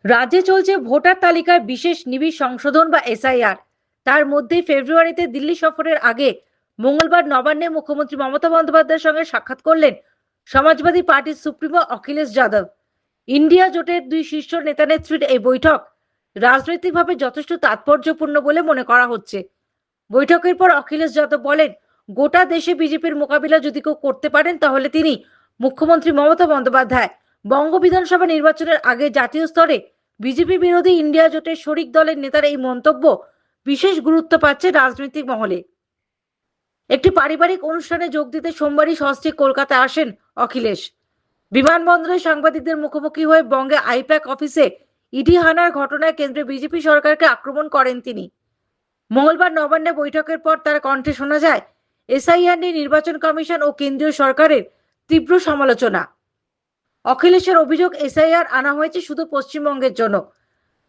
রাজ্যে চলছে ভোটার তালিকায় বিশেষ নিবিড় সংশোধন বা এসআইআর। তার মধ্যেই ফেব্রুয়ারিতে দিল্লি সফরের আগে মঙ্গলবার নবান্নে মুখ্যমন্ত্রী মমতা বন্দ্যোপাধ্যায়ের সঙ্গে সাক্ষাৎ করলেন সমাজবাদী পার্টির সুপ্রিমো অখিলেশ যাদব। ইন্ডিয়া জোটের দুই শীর্ষ নেতা নেত্রীর এই বৈঠক রাজনৈতিকভাবে যথেষ্ট তাৎপর্যপূর্ণ বলে মনে করা হচ্ছে। বৈঠকের পর অখিলেশ যাদব বলেন, গোটা দেশে বিজেপির মোকাবিলা যদি কেউ করতে পারেন তাহলে তিনি মুখ্যমন্ত্রী মমতা বন্দ্যোপাধ্যায়। বঙ্গ বিধানসভা নির্বাচনের আগে জাতীয় স্তরে বিজেপি বিরোধী ইন্ডিয়া জোটের শরিক দলের নেতার এই মন্তব্য বিশেষ গুরুত্ব পাচ্ছে রাজনৈতিক মহলে। একটি পারিবারিক অনুষ্ঠানে যোগ দিতে সোমবারই সস্ত্রীক কলকাতায় আসেন অখিলেশ। বিমানবন্দরে সাংবাদিকদের মুখোমুখি হয়ে বঙ্গে আইপ্যাক অফিসে ইডি হানার ঘটনায় কেন্দ্রে বিজেপি সরকারকে আক্রমণ করেন তিনি। মঙ্গলবার নবান্নে বৈঠকের পর তার কণ্ঠে শোনা যায় এসআইআর নিয়ে নির্বাচন কমিশন ও কেন্দ্রীয় সরকারের তীব্র সমালোচনা। অখিলেশের অভিযোগ, এসআইআর আনা হয়েছে শুধু পশ্চিমবঙ্গের জন্য।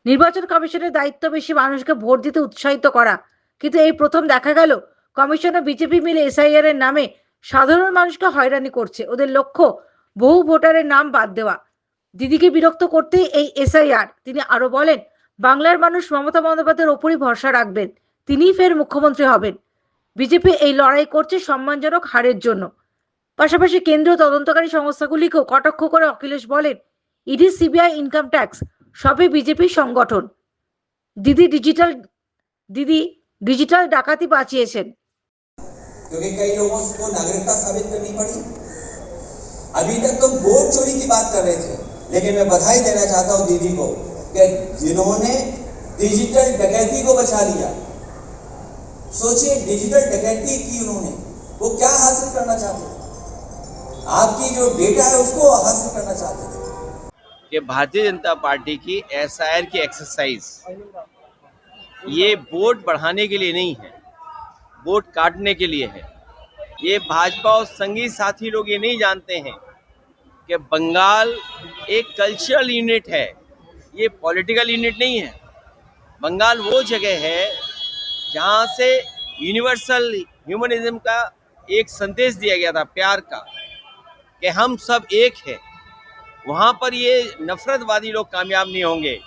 নির্বাচন কমিশনের দায়িত্ব বেশি মানুষকে ভোট দিতে উৎসাহিত করা, কিন্তু এই প্রথম দেখা গেল কমিশন ও বিজেপি মিলে এসআইআর এর নামে সাধারণ মানুষকে হয়রানি করছে। ওদের লক্ষ্য বহু ভোটারের নাম বাদ দেওয়া। দিদিকে বিরক্ত করতেই এই এসআইআর। তিনি আরো বলেন, বাংলার মানুষ মমতা বন্দ্যোপাধ্যায়ের ওপরই ভরসা রাখবেন, তিনিই ফের মুখ্যমন্ত্রী হবেন। বিজেপি এই লড়াই করছে সম্মানজনক হারের জন্য। পাশাপাশি কেন্দ্রীয় তদন্তকারী সংস্থাগুলিকেও কটাক্ষ করে অখিলেশ বলেন, ইডি, সিবিআই, ইনকাম ট্যাক্স সবই বিজেপির সংগঠন। দিদি ডিजिटल ডাকাতি বাঁচিয়েছেন। क्योंकि कई लोगों को नागरिकता साबित करनी पड़ी। अभी तक तो वोट चोरी की बात कर रहे थे, लेकिन मैं बधाई देना चाहता हूं दीदी को कि जिन्होंने डिजिटल डकैती को बचा लिया। सोचिए, डिजिटल डकैती की उन्होंने, वो क्या हासिल करना चाहते थे? आपकी जो डेटा है उसको हासिल करना चाहते थे। कि भारतीय जनता पार्टी की एसआईआर की एक्सरसाइज ये वोट बढ़ाने के लिए नहीं है, वोट काटने के लिए है। ये भाजपा और संगी साथी लोग ये नहीं जानते हैं कि बंगाल एक कल्चरल यूनिट है, ये पॉलिटिकल यूनिट नहीं है। बंगाल वो जगह है जहाँ से यूनिवर्सल ह्यूमनिज्म का एक संदेश दिया गया था, प्यार का, कि हम सब एक हैं। वहाँ पर ये नफरतवादी लोग कामयाब नहीं होंगे।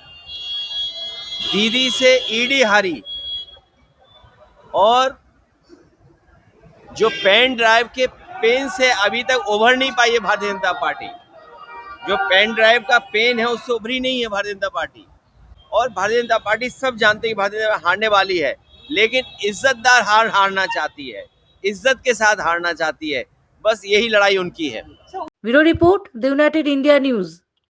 दीदी से ईडी हारी, और जो पेन ड्राइव के पेन से अभी तक उभर नहीं पाई है भारतीय जनता पार्टी। जो पेन ड्राइव का पेन है उससे उभरी नहीं है भारतीय जनता पार्टी। और भारतीय जनता पार्टी सब जानते हैं कि भारतीय जनता हारने वाली है, लेकिन इज्जतदार हारना चाहती है, इज्जत के साथ हारना चाहती है। बस यही लड़ाई उनकी है। Bureau report, the United India news.